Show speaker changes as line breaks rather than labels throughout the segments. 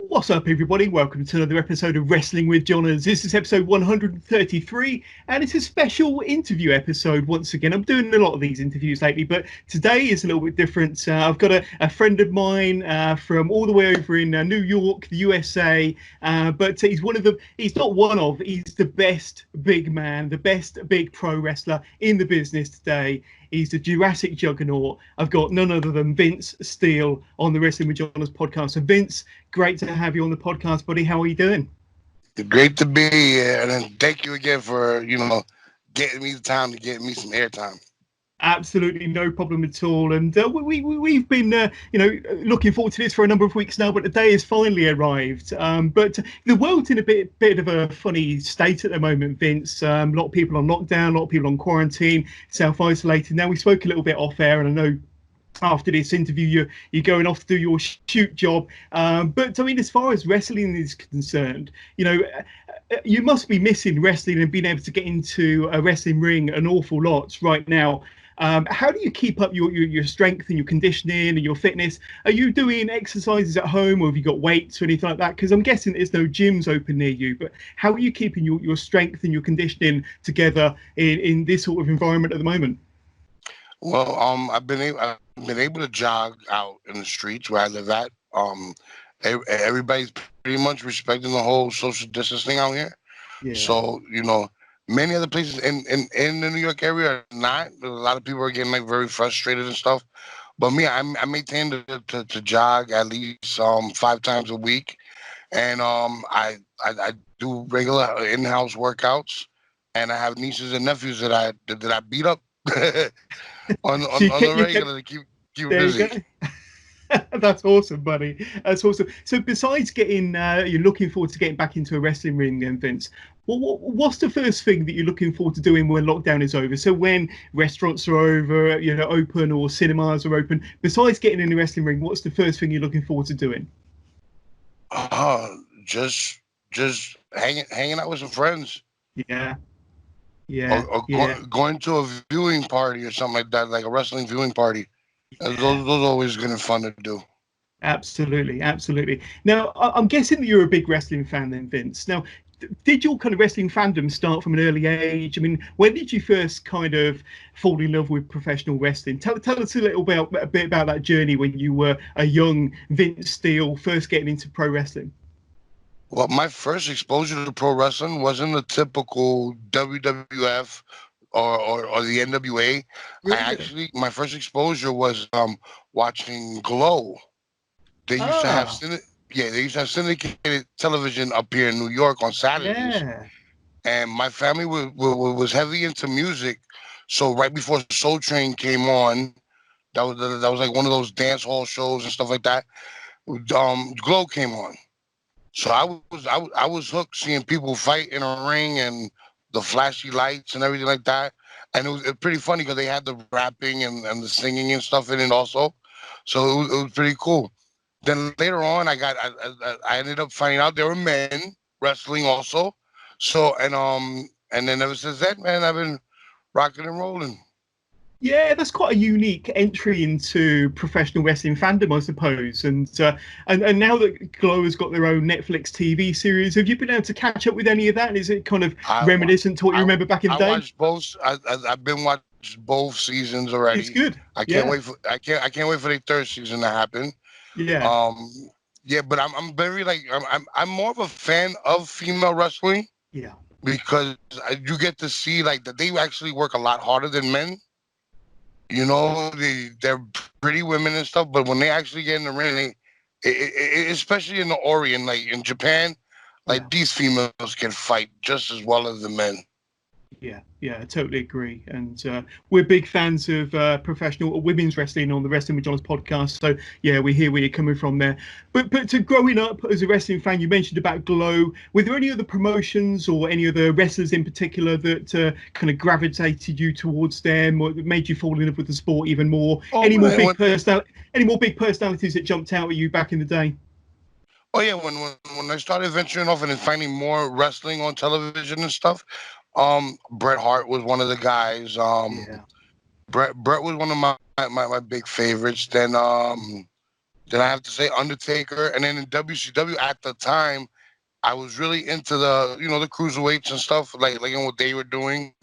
What's up, everybody? Welcome to another episode of Wrestling with Johners. This is episode 133, and it's a special interview episode once again. I'm doing a lot of these interviews lately, but today is a little bit different. I've got a friend of mine from all the way over in New York, the USA, but he's he's the best big man, the best big pro wrestler in the business today. He's the Jurassic Juggernaut. I've got none other than Vince Steele on the Wrestling with Johners podcast. So Vince, great to have you on the podcast, buddy. How are you doing?
Great to be here, and thank you again for, getting me the time to get me some airtime.
Absolutely no problem at all. And we've been, looking forward to this for a number of weeks now, but the day has finally arrived. But the world's in a bit of a funny state at the moment, Vince. A lot of people on lockdown, a lot of people on quarantine, self-isolated. Now, we spoke a little bit off air, and I know after this interview you're going off to do your shoot job. But I mean, as far as wrestling is concerned, you must be missing wrestling and being able to get into a wrestling ring an awful lot right now. How do you keep up your strength and your conditioning and your fitness? Are you doing exercises at home, or have you got weights or anything like that? Because I'm guessing there's no gyms open near you, but how are you keeping your strength and your conditioning together in this sort of environment at the moment?
Well, I've been able to jog out in the streets where I live at. Everybody's pretty much respecting the whole social distancing out here.
Yeah.
So, many other places in the New York area are not. A lot of people are getting very frustrated and stuff. But me, I maintain to jog at least 5 times a week, and I do regular in-house workhouse, and I have nieces and nephews that I beat up on the regular to keep busy.
That's awesome, buddy. That's awesome. So besides you're looking forward to getting back into a wrestling ring then, Vince, what's the first thing that you're looking forward to doing when lockdown is over? So when restaurants are over, open, or cinemas are open, besides getting in the wrestling ring, what's the first thing you're looking forward to doing?
Just hanging out with some friends.
Yeah.
Or going to a viewing party or something like that, like a wrestling viewing party. Yeah. Those are always good and fun to do.
Absolutely. Now, I'm guessing that you're a big wrestling fan then, Vince. Now, did your kind of wrestling fandom start from an early age? I mean, when did you first kind of fall in love with professional wrestling? Tell us a bit about that journey when you were a young Vince Steele, first getting into pro wrestling.
Well, my first exposure to pro wrestling wasn't the typical WWF or the NWA.
Really?
My first exposure was watching Glow. They used to have syndicated television up here in New York on Saturdays.
Yeah.
And my family was heavy into music, so right before Soul Train came on, that was like one of those dance hall shows and stuff like that. Glow came on. So I was hooked, seeing people fight in a ring and the flashy lights and everything like that. And it was pretty funny because they had the rapping and the singing and stuff in it also. So it was pretty cool. Then later on, I ended up finding out there were men wrestling also. So and then ever since that, man, I've been rocking and rolling.
Yeah, that's quite a unique entry into professional wrestling fandom, I suppose. And now that Glow has got their own Netflix TV series, have you been able to catch up with any of that? Is it kind of reminiscent to what you remember back in the day?
I watched both. I've been watching both seasons already.
It's good.
I can't wait for the third season to happen.
Yeah.
Yeah, but I'm very I'm more of a fan of female wrestling.
Yeah.
Because you get to see that they actually work a lot harder than men. They're pretty women and stuff, but when they actually get in the ring, especially in the Orient, like in Japan, these females can fight just as well as the men.
Yeah, I totally agree. And we're big fans of professional women's wrestling on the Wrestling with Johners podcast. So, yeah, we hear where you're coming from there. But to growing up as a wrestling fan, you mentioned about Glow. Were there any other promotions or any other wrestlers in particular that kind of gravitated you towards them, or that made you fall in love with the sport even more? Any more big personalities that jumped out at you back in the day?
Oh, yeah, when I started venturing off and finding more wrestling on television and stuff, Bret Hart was one of the guys. Bret was one of my big favorites. Then Then I have to say Undertaker, and then in WCW at the time, I was really into the cruiserweights and stuff, like in what they were doing,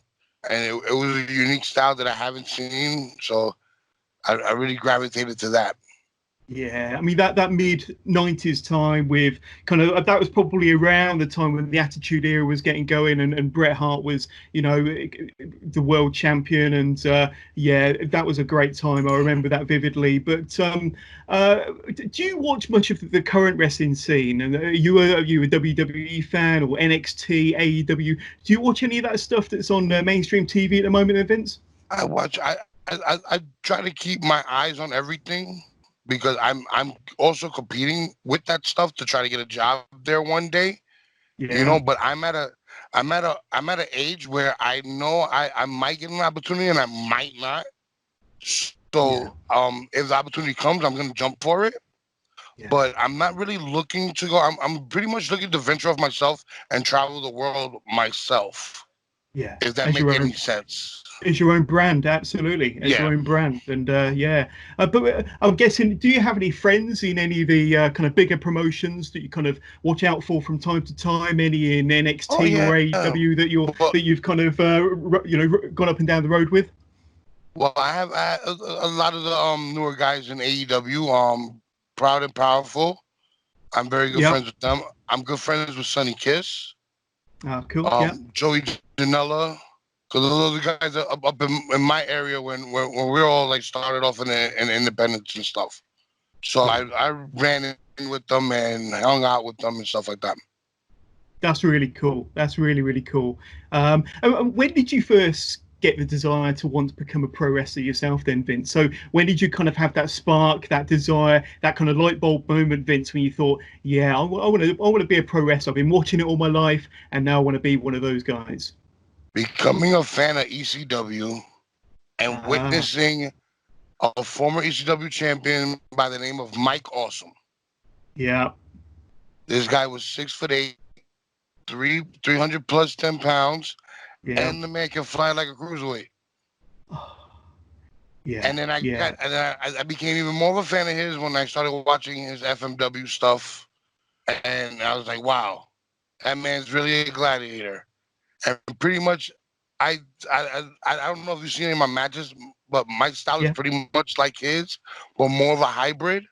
and it was a unique style that I haven't seen, so I really gravitated to that.
Yeah, I mean that mid '90s time with kind of that was probably around the time when the Attitude Era was getting going, and Bret Hart was, the world champion, and yeah, that was a great time. I remember that vividly. But do you watch much of the current wrestling scene? And are you a WWE fan or NXT, AEW? Do you watch any of that stuff that's on mainstream TV at the moment, Vince?
I watch. I try to keep my eyes on everything because I'm also competing with that stuff to try to get a job there one day.
Yeah,
But I'm at an age where I know I might get an opportunity and I might not.
yeah,
So if the opportunity comes, I'm gonna jump for it.
yeah.
But I'm not really looking to go. I'm pretty much looking to venture off myself and travel the world myself.
Yeah,
If that
as
make
your
any
own
sense.
as your own brand, absolutely, as your
Yeah.
own brand, and yeah. But I'm guessing, do you have any friends in any of the kind of bigger promotions that you kind of watch out for from time to time? Any in
Oh
NXT or
yeah.
AEW that
Well,
you've kind of gone up and down the road with?
well, I have a lot of the newer guys in AEW. Proud and Powerful. I'm very good
Yeah.
friends with them. I'm good friends with Sonny Kiss.
Cool. Yeah.
Joey Janela. Because those are the guys that up in my area when we are all like started off in independence and stuff. So
Yeah.
I ran in with them and hung out with them and stuff like that.
That's really cool. That's really, really cool. And when did you first get the desire to want to become a pro wrestler yourself then, Vince? So when did you kind of have that spark, that desire, that kind of light bulb moment, Vince, when you thought, yeah, I want to be a pro wrestler. I've been watching it all my life, and now I want to be one of those guys.
Becoming a fan of ECW and
Ah,
witnessing a former ECW champion by the name of Mike Awesome.
yeah,
This guy was 6'8", 300 plus 10 pounds,
yeah,
and the man can fly like a cruiserweight.
yeah,
And then I
yeah.
got, and then I became even more of a fan of his when I started watching his FMW stuff, and I was like, wow, that man's really a gladiator. And pretty much, I I don't know if you've seen any of my matches, but my style is
Yeah,
pretty much like his, but more of a hybrid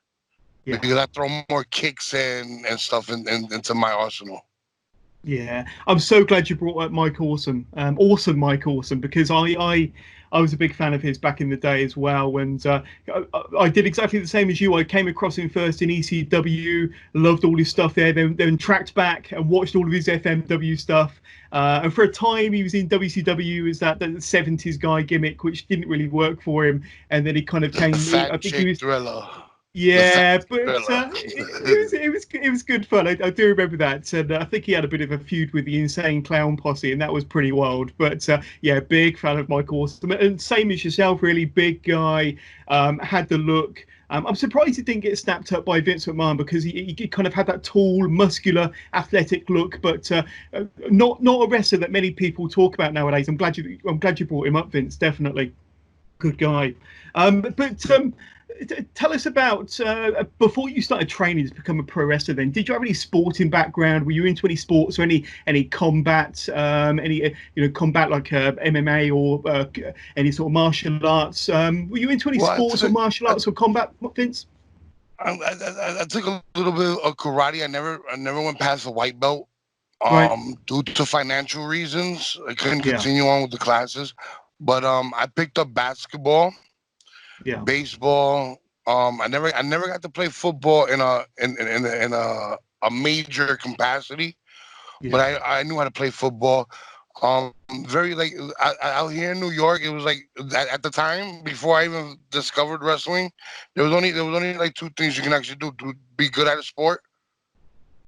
yeah.
because I throw more kicks and stuff into my arsenal.
Yeah, I'm so glad you brought up Mike Awesome, awesome Mike Awesome, because I was a big fan of his back in the day as well, and I did exactly the same as you. I came across him first in ECW, loved all his stuff there, then tracked back and watched all of his FMW stuff. And for a time, he was in WCW as that '70s guy gimmick, which didn't really work for him. And then he kind of
The
came.
fat
I think he
chick
was.
thriller. The fat
Yeah, but
thriller.
it was good fun. I do remember that, and I think he had a bit of a feud with the Insane Clown Posse, and that was pretty wild. But yeah, big fan of Mike Awesome, and same as yourself, really big guy. Had the look. I'm surprised he didn't get snapped up by Vince McMahon because he kind of had that tall, muscular, athletic look, but not a wrestler that many people talk about nowadays. I'm glad you brought him up, Vince. Definitely good guy. But tell us about before you started training to become a pro wrestler. Then, did you have any sporting background? Were you into any sports or any combat, any combat like MMA or any sort of martial arts? Were you into any
Well,
sports or martial arts or combat, Vince?
I took a little bit of karate. I never went past the white belt.
Right.
Due to financial reasons, I couldn't
Yeah.
continue on with the classes. But I picked up basketball,
Yeah.
baseball. I never got to play football in a major capacity, but
Yeah.
I knew how to play football. Um, very like out here in New York, it was like at the time before I even discovered wrestling, there was only like two things you can actually do to be good at a sport,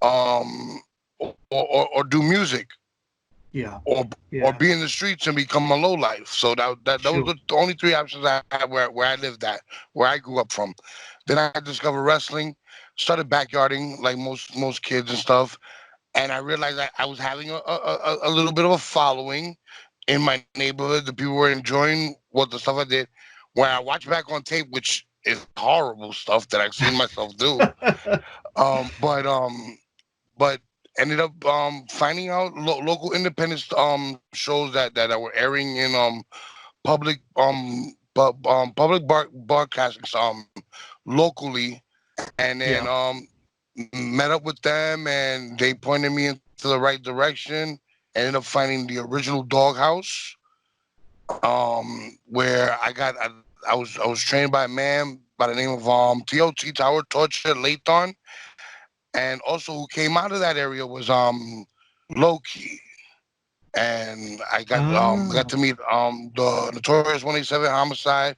um, or do music,
Yeah.
or
Yeah.
be in the streets and become a low life. So that was
Sure.
the only three options I had where I lived at, where I grew up from. Then I discovered wrestling, started backyarding like most kids and stuff, and I realized I was having a little bit of a following in my neighborhood. The people were enjoying what the stuff I did. When I watch back on tape, which is horrible stuff that I've seen myself do. Um, but um, but ended up finding out local independent shows that were airing in public broadcasting locally, and then
Yeah.
met up with them, and they pointed me into the right direction. Ended up finding the original Doghouse, where I was trained by a man by the name of TOT Tower Torture Lathan, and also who came out of that area was Loki. And I got
Ah,
to meet the Notorious 187 Homicide,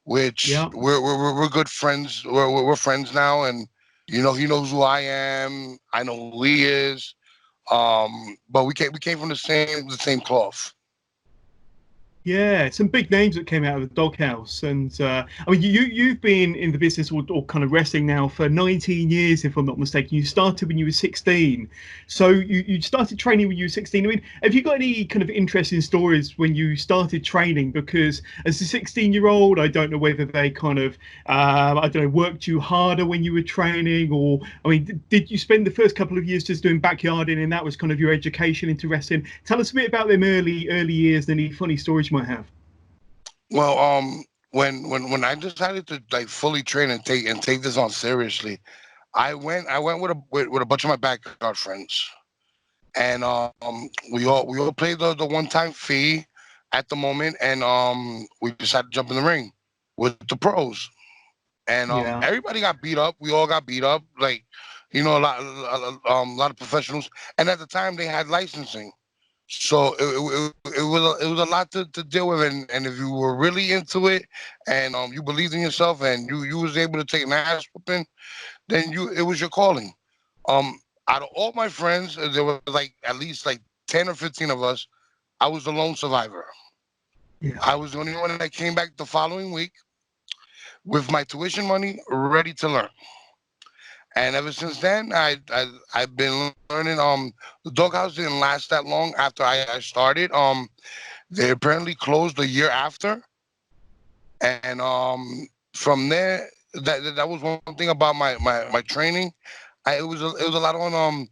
which
yeah.
we're good friends. We're friends now, and he knows who I am. I know who he is. But we came from the same cloth.
Yeah, some big names that came out of the doghouse, and I mean, you've been in the business or kind of wrestling now for 19 years, if I'm not mistaken. You started when you were 16, so you started training when you were 16. I mean, have you got any kind of interesting stories when you started training? Because as a 16-year-old, I don't know whether they kind of I don't know, worked you harder when you were training, or I mean, did you spend the first couple of years just doing backyarding, and that was kind of your education into wrestling? Tell us a bit about them early years and any funny stories you might have.
Well, when I decided to like fully train and take this on seriously, I went with a bunch of my backyard friends, and we all paid the one time fee at the moment, and we decided to jump in the ring with the pros, and
Yeah.
everybody got beat up. We all got beat up, like a lot of professionals, and at the time they had licensing. So it was a lot to deal with, and if you were really into it, and you believed in yourself, and you was able to take an ass whooping, then it was your calling. Um, Out of all my friends, there were like at least like 10 or 15 of us. I was the lone survivor.
Yeah.
I was the only one that came back the following week with my tuition money ready to learn. And ever since then, I've been learning. The doghouse didn't last that long after I started. They apparently closed a year after, and from there, that was one thing about my training. It was a lot on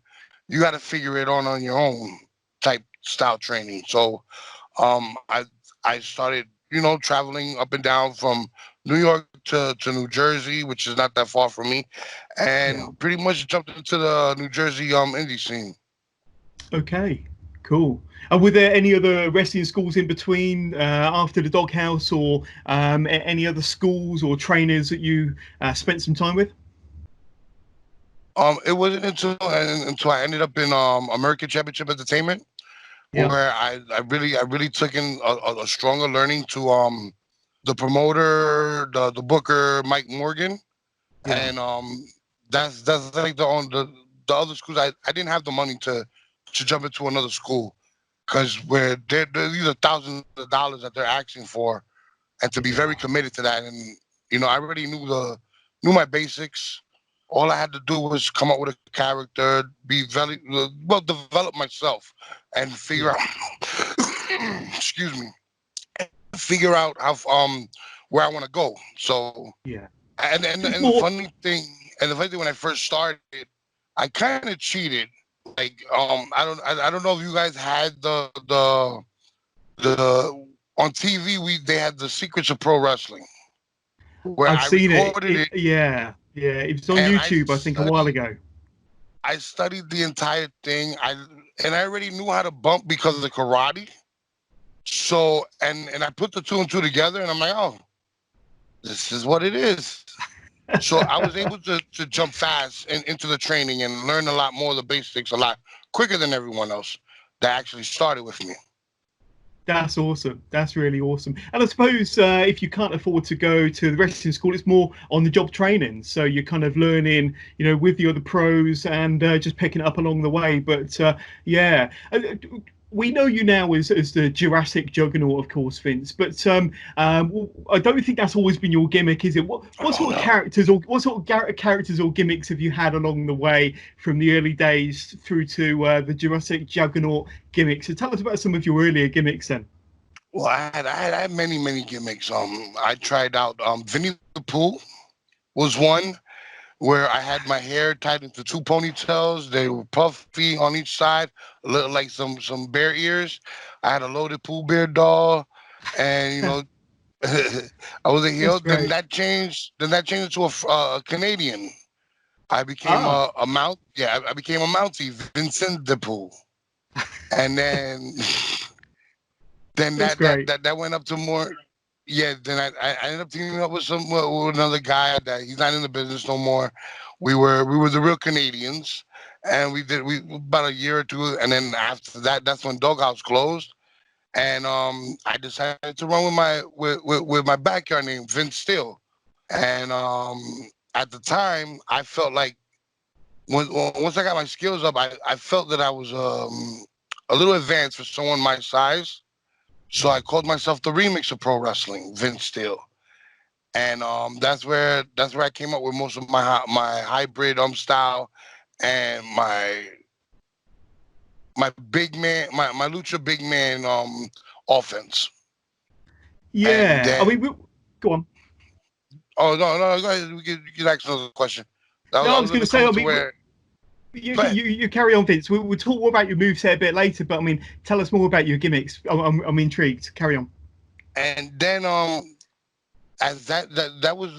you got to figure it on your own type style training. So I started traveling up and down from New York to New Jersey, which is not that far from me,
Yeah.
and pretty much jumped into the New Jersey indie scene.
Okay. Cool. And were there any other wrestling schools in between after the doghouse, or any other schools or trainers that you spent some time with?
It wasn't until I ended up in American Championship Entertainment,
Yeah.
where I really took in a stronger learning to the promoter, the booker, Mike Morgan,
Yeah.
and that's like the other schools. I didn't have the money to jump into another school, because where these are thousands of dollars that they're asking for, and to be very
Yeah.
committed to that. And I already knew my basics. All I had to do was come up with a character, be very well, develop myself, and figure
Yeah.
out. Excuse me. Figure out how where I want to go. So
Yeah.
and
It's
the
more.
funny thing when I first started, I kind of cheated. Like I don't know if you guys had the on TV they had the Secrets of Pro Wrestling, where
I've
I
seen it.
recorded it,
Yeah. Yeah. It was on
and
YouTube, I think, a while ago.
I studied the entire thing. I already knew how to bump because of karate. So and I put the two and two together, and I'm like, oh, this is what it is. So I was able to jump fast into the training and learn a lot more of the basics a lot quicker than everyone else that actually started with me.
That's awesome. That's really awesome. And I suppose if you can't afford to go to the wrestling school, it's more on the job training. So you're kind of learning, with the other pros and just picking it up along the way. But yeah, we know you now as the Jurassic Juggernaut, of course, Vince. But I don't think that's always been your gimmick, is it? What
Oh
sort of
no.
characters or characters or gimmicks have you had along the way from the early days through to the Jurassic Juggernaut gimmicks? So tell us about some of your earlier gimmicks then.
Well, I had many gimmicks. I tried out Vinny the Pooh. was one where I had my hair tied into two ponytails. They were puffy on each side, looked like some bear ears. I had a loaded Pooh Bear doll, and I was a
That's
heel. Then
great.
that changed. Then that changed to a Canadian. I became
Ah,
a mount. Yeah, I became a Mountie, Vincent de Pooh, and then then
that's
that
great.
that that went up to more. Yeah, then I ended up teaming up with another guy that he's not in the business no more. We were the real Canadians, and we about a year or two, and then after that, that's when Doghouse closed, and I decided to run with my backyard name Vince Steele, and at the time I felt like once I got my skills up, I felt that I was a little advanced for someone my size, so I called myself the remix of pro wrestling, Vince Steele, and that's where I came up with most of my hybrid style and my big man, my lucha big man offense. And
Yeah. I
then
mean, go on.
oh no, go ahead. You can ask another question.
No,
I
I
was
was going
gonna
to say.
come
I
to
mean,
where.
you
Go ahead.
you carry on, Vince. We'll talk more about your moveset a bit later. But I mean, tell us more about your gimmicks. I'm intrigued. Carry on.
And then as that was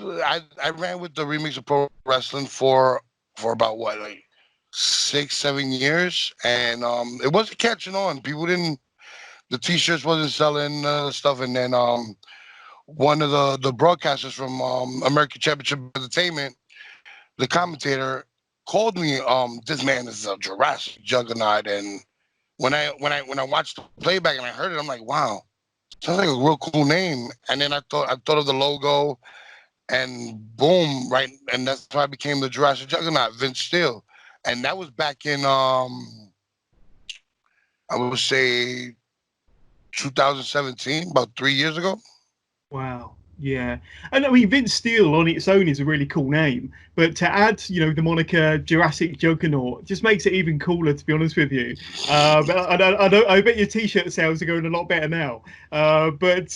I ran with the remix of pro wrestling for about what, like 6 7 years, and it wasn't catching on. People didn't, the t-shirts wasn't selling stuff, and then one of the broadcasters from American Championship Entertainment, the commentator, called me, this man is a Jurassic Juggernaut. And when I watched the playback and I heard it, I'm like, wow, sounds like a real cool name. And then I thought of the logo, and boom, right, and that's how I became the Jurassic Juggernaut, Vince Steele. And that was back in I would say 2017, about 3 years ago.
Wow. Yeah. And I mean, Vince Steele on its own is a really cool name, but to add, the moniker Jurassic Juggernaut just makes it even cooler, to be honest with you. But I bet your t-shirt sales are going a lot better now. But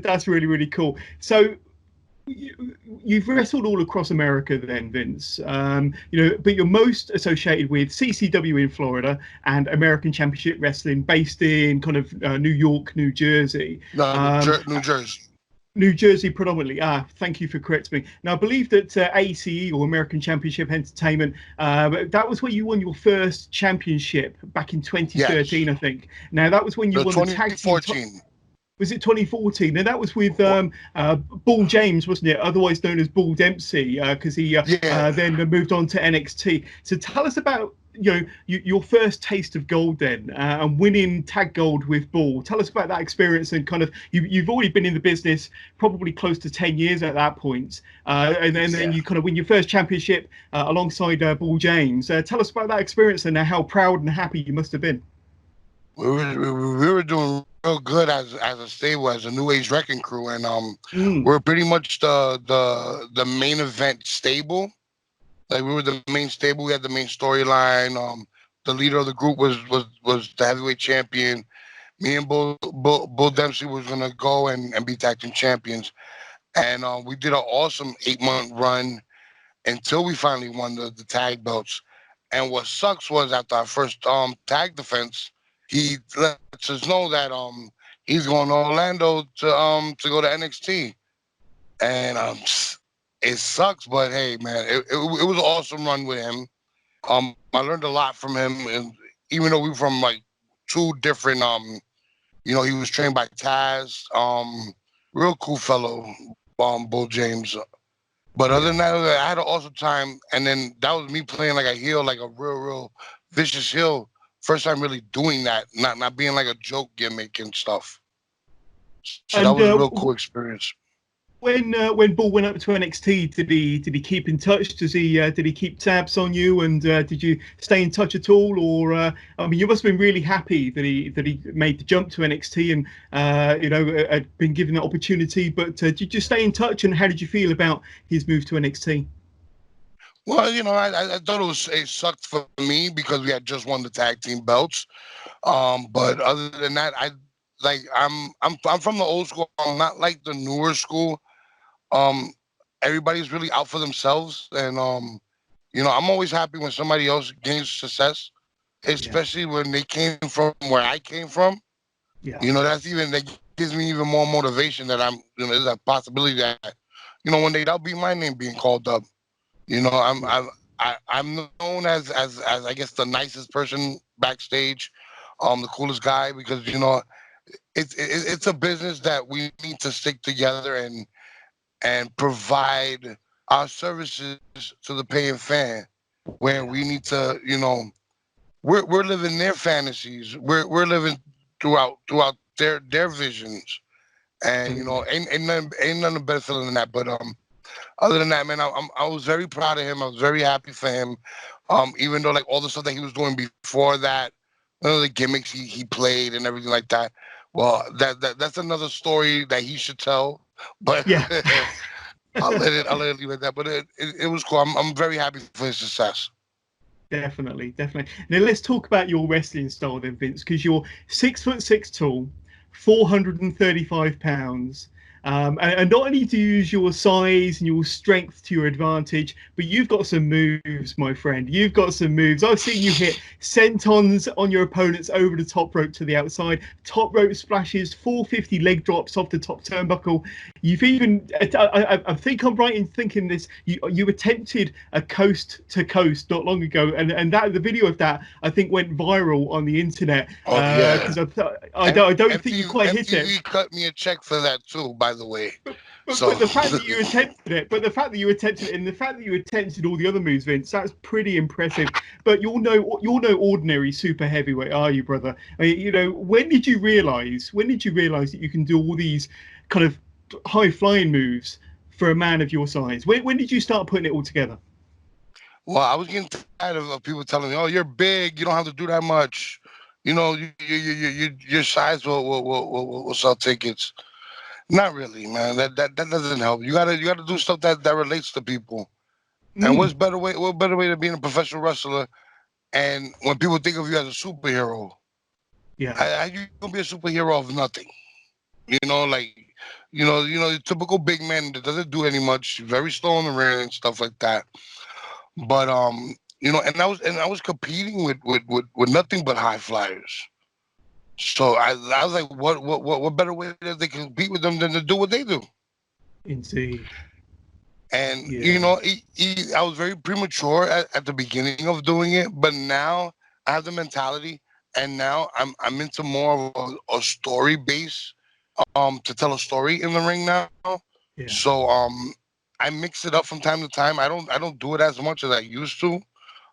that's really, really cool. So you've wrestled all across America then, Vince. But you're most associated with CCW in Florida and American Championship Wrestling based in kind of New York, New Jersey.
No, New Jersey.
New Jersey predominantly. Thank you for correcting me. Now, I believe that A.C.E. or American Championship Entertainment, that was where you won your first championship back in 2013,
Yes.
I think. Now, that was when you
The
won the tag team.
2014.
Was it 2014? And that was with Bull James, wasn't it? Otherwise known as Bull Dempsey, because he
Yeah.
then moved on to NXT. So tell us about your first taste of gold then, and winning tag gold with Bull. Tell us about that experience, and kind of you've already been in the business probably close to 10 years at that point, and then
Yeah.
you kind of win your first championship alongside Bull James. Tell us about that experience and how proud and happy you must have been.
We were doing real good as a stable, as a New Age Wrecking Crew, and
Mm,
we're pretty much the main event stable. Like, we were the main stable. We had the main storyline. The leader of the group was the heavyweight champion. Me and Bull Dempsey was gonna go and be tag team champions, and we did an awesome 8 month run until we finally won the tag belts. And what sucks was, after our first tag defense, he lets us know that he's going to Orlando to go to NXT. And it sucks, but hey, man, it was an awesome run with him. I learned a lot from him, and even though we were from like two different he was trained by Taz, real cool fellow, Bull James. But other
yeah.
than that, I had an awesome time. And then that was me playing like a heel, like a real vicious heel. First time really doing that, not being like a joke gimmick and stuff. So that
And
was a real cool experience.
when Bull went up to NXT, did he keep in touch? Did he keep tabs on you? And did you stay in touch at all? Or I mean, you must have been really happy that he made the jump to NXT and had been given that opportunity. But did you stay in touch? And how did you feel about his move to NXT?
Well, I thought it sucked for me because we had just won the tag team belts. But other than that, I'm from the old school. I'm not like the newer school. Um, everybody's really out for themselves, and I'm always happy when somebody else gains success,
Yeah.
especially when they came from where I came from.
Yeah.
That gives me even more motivation that there's a possibility that, one day that'll be my name being called up.
Yeah.
I'm known as I guess the nicest person backstage, the coolest guy, because it's a business that we need to stick together and provide our services to the paying fan, where
Yeah.
we need to, we're living their fantasies. We're living throughout their visions, and
Absolutely.
ain't nothing better feeling than that. But other than that, man, I was very proud of him. I was very happy for him. Even though like all the stuff that he was doing before that, the gimmicks he played and everything like that. Well, that's another story that he should tell. But
Yeah.
I'll let it leave at that. But it was cool. I'm very happy for his success.
Definitely, definitely. Now let's talk about your wrestling style then, Vince, because you're 6'6" tall, 435 pounds. And not only do you use your size and your strength to your advantage, but you've got some moves, my friend. You've got some moves. I've seen you hit sentons on your opponents over the top rope to the outside, top rope splashes, 450 leg drops off the top turnbuckle. You've even, I think I'm right in thinking this, you attempted a coast to coast not long ago, and that the video of that I think went viral on the internet,
Oh yeah.
because I don't think you quite hit
MTV
it.
cut me a check for that too, by the way.
But
So
the fact that you attempted it, but the fact that you attempted it, and the fact that you attempted all the other moves, Vince, that's pretty impressive. But you're no ordinary super heavyweight, are you, brother? I mean, when did you realize? When did you realize that you can do all these kind of high flying moves for a man of your size? When did you start putting it all together?
well, I was getting tired of people telling me, "Oh, you're big. You don't have to do that much. Your size will sell tickets." Not really, man. That doesn't help. You gotta do stuff that relates to people. And
Mm,
what better way to being a professional wrestler? And when people think of you as a superhero,
yeah,
how you gonna be a superhero of nothing? Like the typical big man that doesn't do any much, very slow in the ring and stuff like that. But and I was competing with nothing but high flyers. So I was like, what better way that they compete with them than to do what they do?
indeed,
And
yeah.
I was very premature at the beginning of doing it, but now I have the mentality, and now I'm into more of a story base, to tell a story in the ring now.
Yeah.
So I mix it up from time to time. I don't do it as much as I used to.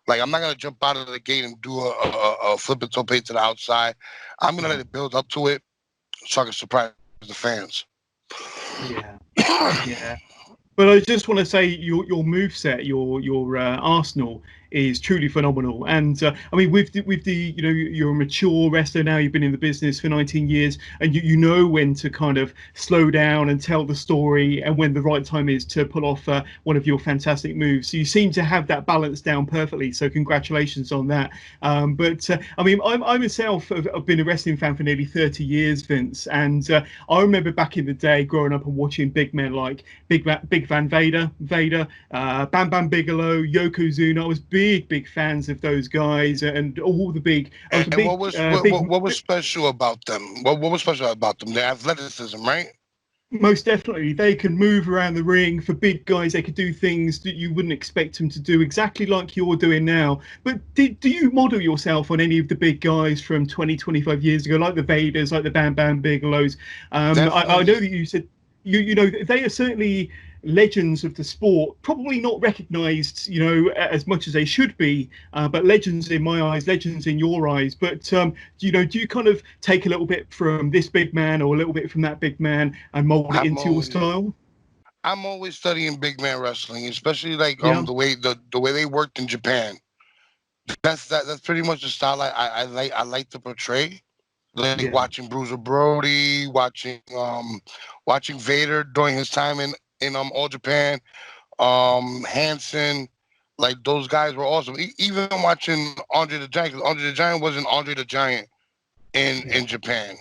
Like I'm not gonna jump out of the gate and do a flip and tope to the outside. I'm gonna
Yeah.
let it build up to it so I can surprise the fans.
Yeah. Yeah. But I just want to say your move set, your arsenal is truly phenomenal. And I mean, with the you're a mature wrestler now. You've been in the business for 19 years, and you know when to kind of slow down and tell the story, and when the right time is to pull off one of your fantastic moves. So you seem to have that balance down perfectly. So congratulations on that. But I mean, I myself have been a wrestling fan for nearly 30 years, Vince, and I remember back in the day growing up and watching big men like Big Van Vader, Bam Bam Bigelow, Yokozuna. I was big fans of those guys and all the big. I was a
And
big,
what was what,
big.
what what was special about them? What was special about them? Their athleticism, right?
Most definitely, they can move around the ring. For big guys, they could do things that you wouldn't expect them to do, exactly like you're doing now. But do you model yourself on any of the big guys from 20, 25 years ago, like the Vaders, like the Bam Bam Bigelows? I know
Definitely.
that you said you know they are certainly legends of the sport, probably not recognized as much as they should be, but legends in my eyes, legends in your eyes. But do you kind of take a little bit from this big man or a little bit from that big man and mold it
I'm
into your
always
style?
I'm always studying big man wrestling, especially like
Yeah.
the way they worked in Japan. That's pretty much the style I like to portray. Like
Yeah.
watching Bruiser Brody, watching Vader during his time in All Japan, Hansen, like those guys were awesome. Even watching Andre the Giant, because Andre the Giant wasn't Andre the Giant in
Yeah.
Japan.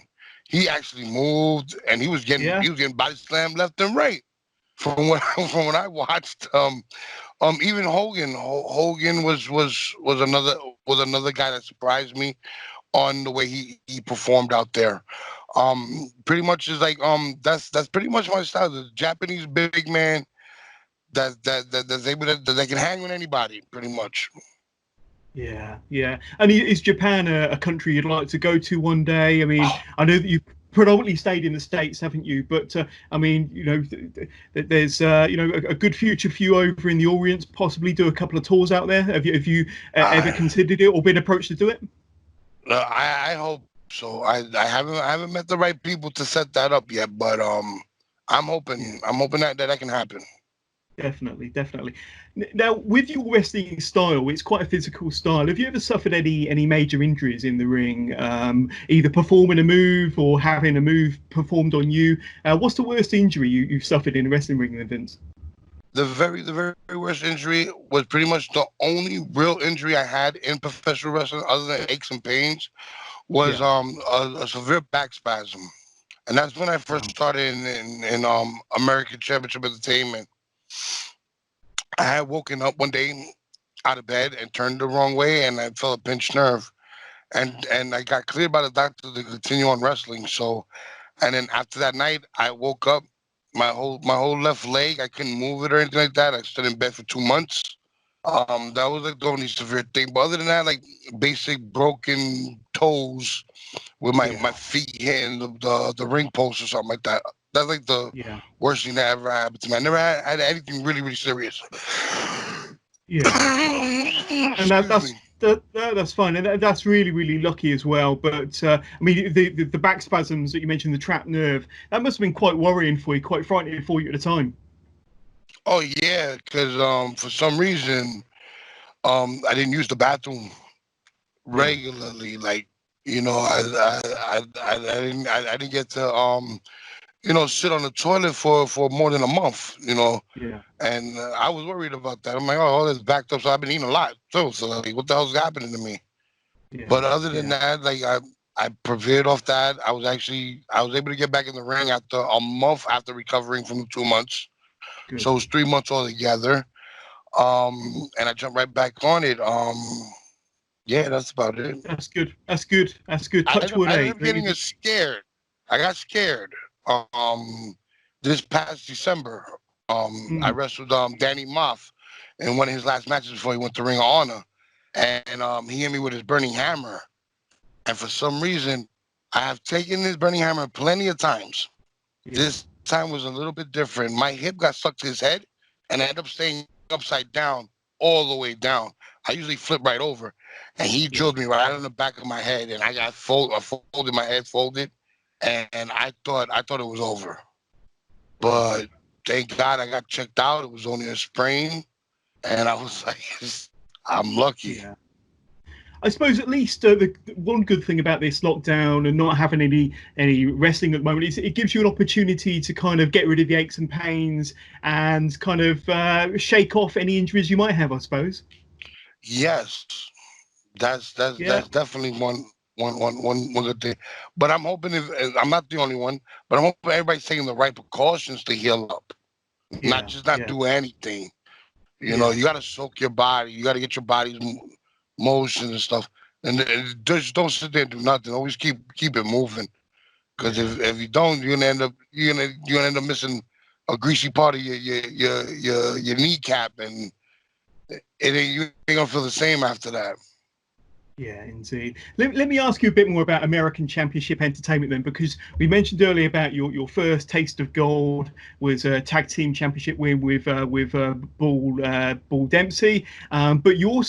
He actually moved, and he was getting
Yeah.
body slammed left and right from what I watched, even Hogan was another guy that surprised me on the way he performed out there. Pretty much is like that's pretty much my style. The Japanese big man that's able that they can hang with anybody, pretty much.
Yeah, yeah. And is Japan a country you'd like to go to one day? I mean, I know that you've predominantly stayed in the States, haven't you? But I mean, there's a good future for you over in the Orient. Possibly do a couple of tours out there. Have you ever considered it or been approached to do it?
I hope so. I haven't met the right people to set that up yet, but I'm hoping that that can happen.
Definitely, definitely. Now, with your wrestling style, it's quite a physical style. Have you ever suffered any major injuries in the ring, either performing a move or having a move performed on you? What's the worst injury you've suffered in a wrestling ring, then, Vince?
The very worst injury was pretty much the only real injury I had in professional wrestling, other than aches and pains, was
Yeah.
a severe back spasm, and that's when I first
Wow.
started in American Championship Entertainment. I had woken up one day out of bed and turned the wrong way, and I felt a pinched nerve, and I got cleared by the doctor to continue on wrestling. So, and then after that night, I woke up. My whole left leg, I couldn't move it or anything like that. I stood in bed for 2 months. That was like the only severe thing. But other than that, like basic broken toes with my
Yeah.
feet hitting the ring post or something like that. That's like the
Yeah.
worst thing that ever happened to me. I never had anything really serious.
Yeah. And
Excuse me.
that's fine, and that's really lucky as well. But I mean, the back spasms that you mentioned, the trapped nerve, that must have been quite worrying for you, quite frightening for you at the time.
Oh yeah, because for some reason I didn't use the bathroom
Yeah.
regularly. Like I didn't get to sit on the toilet for more than a month.
Yeah.
And I was worried about that. I'm like, oh, all this backed up. So I've been eating a lot too. So like, what the hell's happening to me?
Yeah.
But other than
Yeah.
that, like I prevailed off that. I was able to get back in the ring after a month after recovering from the 2 months.
Good.
So it was 3 months altogether. And I jumped right back on it. Yeah, that's about it.
That's good. That's good. That's good.
I
Touch
ended up,
wood,
I
eh?
ended up getting scared. I got scared. Um, this past December, I
Mm,
wrestled Danny Moff in one of his last matches before he went to Ring of Honor, and he hit me with his burning hammer. And for some reason, I have taken this burning hammer plenty of times.
yeah.
This time was a little bit different. My hip got stuck to his head, and I ended up staying upside down all the way down. I usually flip right over, and he
Yeah.
drilled me right on the back of my head, and I folded my head, folded, and I thought it was over.
Wow.
But thank God I got checked out. It was only a sprain, and I was like, I'm lucky.
Yeah. I suppose at least the one good thing about this lockdown and not having any wrestling at the moment is it gives you an opportunity to kind of get rid of the aches and pains and kind of shake off any injuries you might have, I suppose.
Yes,
Yeah.
that's definitely one good thing. But I'm hoping if I'm not the only one, but I'm hoping everybody's taking the right precautions to heal up, not
Yeah.
just not
Yeah.
do anything.
Yeah.
You got to soak your body. You got to get your body's motions and stuff, and just don't sit there and do nothing. Always keep it moving. Because
Yeah.
if you don't, you're gonna end up missing a greasy part of your kneecap, and you ain't gonna feel the same after that.
Yeah, indeed. Let me ask you a bit more about American Championship Entertainment then, because we mentioned earlier about your first taste of gold was a tag team championship win with Bull Dempsey, but you're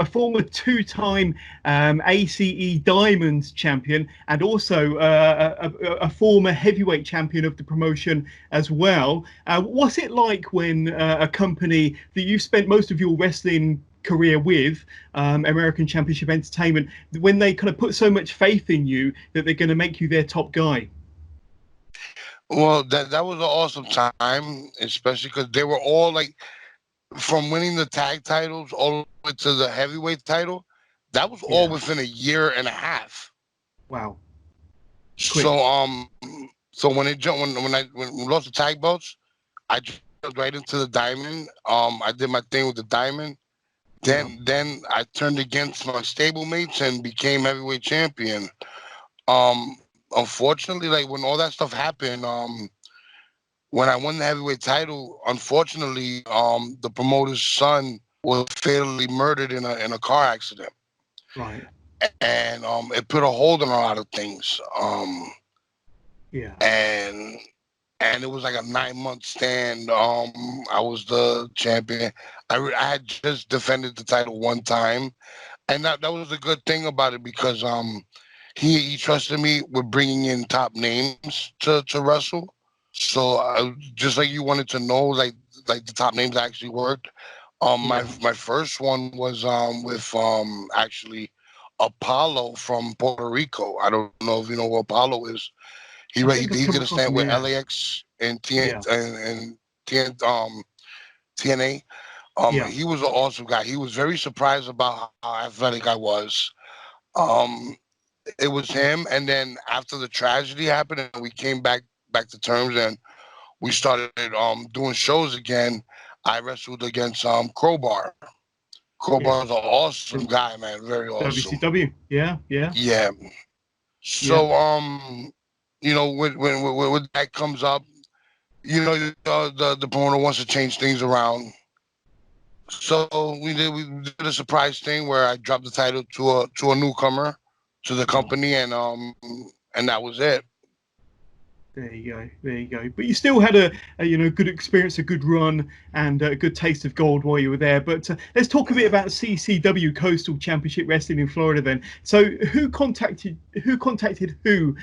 a former two-time ACE Diamond champion and also a former heavyweight champion of the promotion as well. What's it like when a company that you spent most of your wrestling career with, American Championship Entertainment, when they kind of put so much faith in you that they're going to make you their top guy?
Well, that was an awesome time, especially because they were all like from winning the tag titles all the way to the heavyweight title. That was all
Yeah.
within a year and a half.
Wow.
So
Quick.
so when we lost the tag belts, I right into the diamond. I did my thing with the diamond. Then I turned against my stablemates and became heavyweight champion. Unfortunately, like when all that stuff happened, when I won the heavyweight title, unfortunately, the promoter's son was fatally murdered in a car accident.
Right.
And it put a hold on a lot of things.
Yeah.
And it was like a 9-month stand. I was the champion. I had just defended the title one time, and that was a good thing about it because he trusted me with bringing in top names to wrestle. So just like you wanted to know, like the top names actually worked. My first one was with actually Apollo from Puerto Rico. I don't know if you know who Apollo is. He did a stand with LAX and TNA. He was an awesome guy. He was very surprised about how athletic I was. It was him, and then after the tragedy happened, and we came back to terms, and we started doing shows again. I wrestled against Crowbar. Crowbar is an awesome guy, man. Very awesome.
WCW. Yeah.
Yeah. So you know, when that comes up, you know, the promoter wants to change things around. So we did a surprise thing where I dropped the title to a newcomer to the company, and that was it.
There you go. But you still had a good experience, a good run, and a good taste of gold while you were there. But let's talk a bit about CCW, Coastal Championship Wrestling in Florida then. So who contacted who to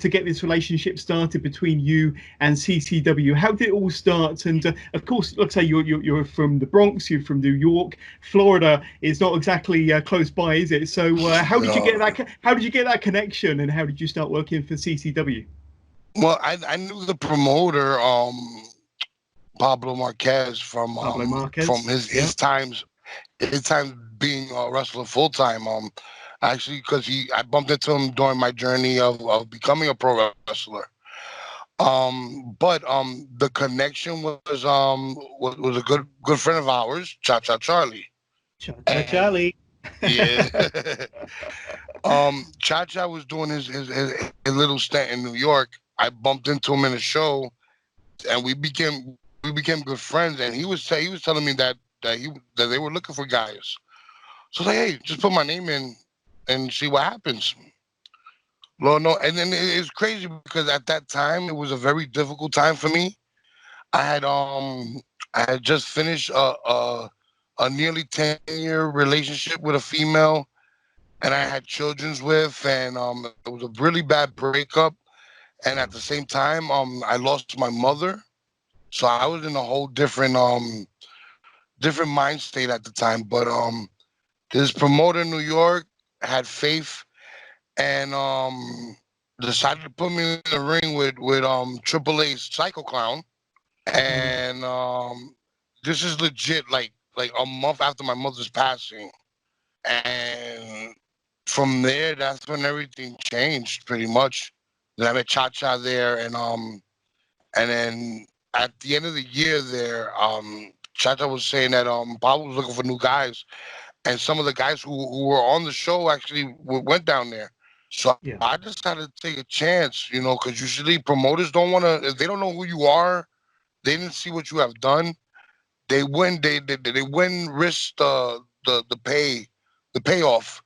get this relationship started between you and CCW? How did it all start? And of course, let's say you're from the Bronx, you're from New York. Florida is not exactly close by, is it? So how did you get that? How did you get that connection, and how did you start working for CCW?
Well, I knew the promoter, Pablo Marquez from his times being a wrestler full time. Actually, because I bumped into him during my journey of becoming a pro wrestler. But the connection was a good friend of ours, Cha Cha Charlie.
Charlie.
Yeah. Cha Cha was doing his little stint in New York. I bumped into him in a show, and we became good friends. And he was telling me that they were looking for guys. So I was like, hey, just put my name in and see what happens. Lord, no, and then it's crazy because at that time it was a very difficult time for me. I had just finished a nearly 10-year relationship with a female, and I had children's with, and it was a really bad breakup. And at the same time, I lost my mother, so I was in a whole different mind state at the time. But this promoter in New York had faith, and decided to put me in the ring with Triple A's Psycho Clown, and this is legit like a month after my mother's passing, and from there, that's when everything changed pretty much. Then I met Cha Cha there, and then at the end of the year there, Cha Cha was saying that Pablo was looking for new guys, and some of the guys who were on the show actually went down there. So I decided to take a chance, you know, because usually promoters don't want to, if they don't know who you are, they didn't see what you have done, they wouldn't risk the payoff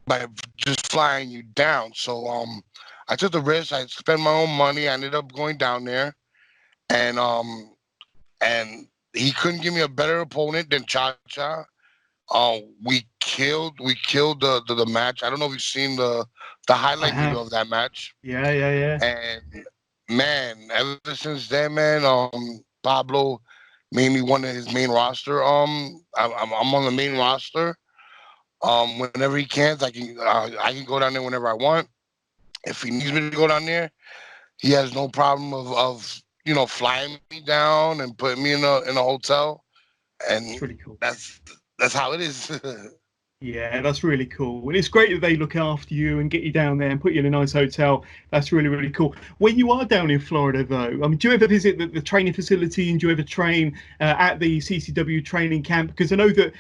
by just flying you down. So I took the risk. I spent my own money. I ended up going down there, and he couldn't give me a better opponent than Cha Cha. We killed the match. I don't know if you've seen the highlight video of that match.
Yeah.
And man, ever since then, man, Pablo made me one of his main roster. I'm on the main roster. Whenever he can, I can go down there whenever I want. If he needs me to go down there, he has no problem of flying me down and putting me in a hotel. And
it's really cool.
That's how it is.
Yeah, that's really cool. And it's great that they look after you and get you down there and put you in a nice hotel. That's really, really cool. When you are down in Florida, though, I mean, do you ever visit the training facility, and do you ever train at the CCW training camp? Because I know that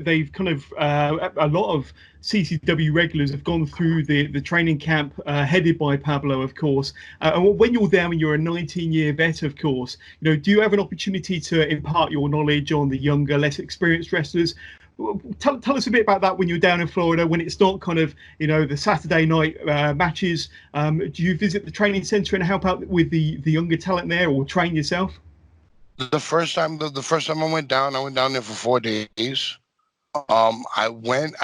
they've kind of, a lot of CCW regulars have gone through the training camp headed by Pablo, of course. And when you're there and you're a 19-year vet, of course, do you have an opportunity to impart your knowledge on the younger, less experienced wrestlers? Tell us a bit about that when you're down in Florida, when it's not kind of, the Saturday night matches. Do you visit the training center and help out with the younger talent there, or train yourself?
The first time, the first time I went down there for 4 days. I went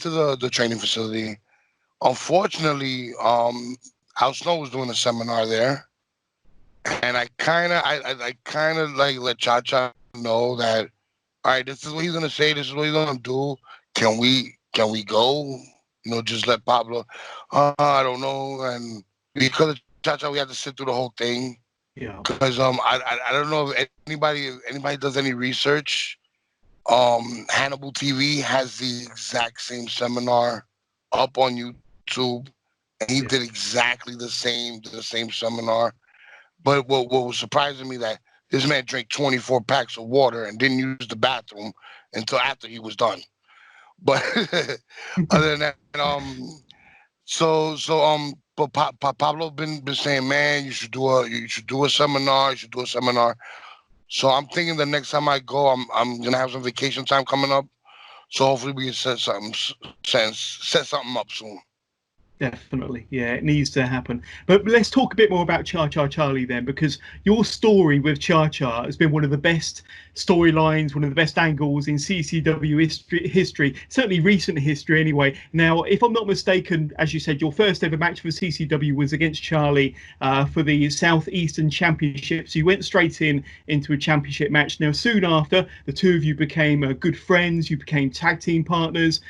to the training facility. Unfortunately, Al Snow was doing a seminar there, and I kind of like let Cha Cha know that, all right, this is what he's gonna say, this is what he's gonna do. Can we go? Just let Pablo. I don't know, and because of Cha Cha, we had to sit through the whole thing.
Yeah.
Because I don't know if anybody does any research. Hannibal TV has the exact same seminar up on YouTube, and he did exactly the same seminar. But what was surprising me, that this man drank 24 packs of water and didn't use the bathroom until after he was done. But other than that, but Pablo been saying, man, you should do a seminar. You should do a seminar. So I'm thinking the next time I go, I'm gonna have some vacation time coming up. So hopefully we can set something up soon.
Definitely. Yeah, it needs to happen. But let's talk a bit more about Cha Cha Charlie then, because your story with Cha Cha has been one of the best storylines, one of the best angles in CCW history, certainly recent history anyway. Now, if I'm not mistaken, as you said, your first ever match for CCW was against Charlie for the Southeastern Championship. So you went straight into a championship match. Now, soon after, the two of you became good friends. You became tag team partners.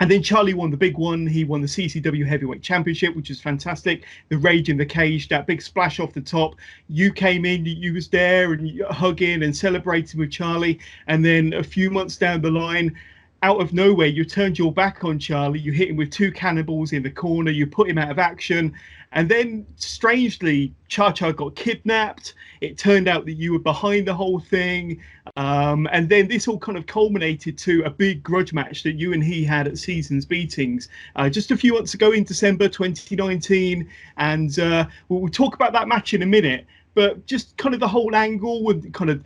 And then Charlie won the big one. He won the CCW Heavyweight Championship, which was fantastic. The Rage in the Cage, that big splash off the top. You came in, you was there and hugging and celebrating with Charlie. And then a few months down the line, out of nowhere, you turned your back on Charlie. You hit him with two cannibals in the corner. You put him out of action. And then, strangely, Cha Cha got kidnapped. It turned out that you were behind the whole thing. And then this all kind of culminated to a big grudge match that you and he had at Seasons Beatings just a few months ago in December 2019. And we'll talk about that match in a minute. But just kind of the whole angle with kind of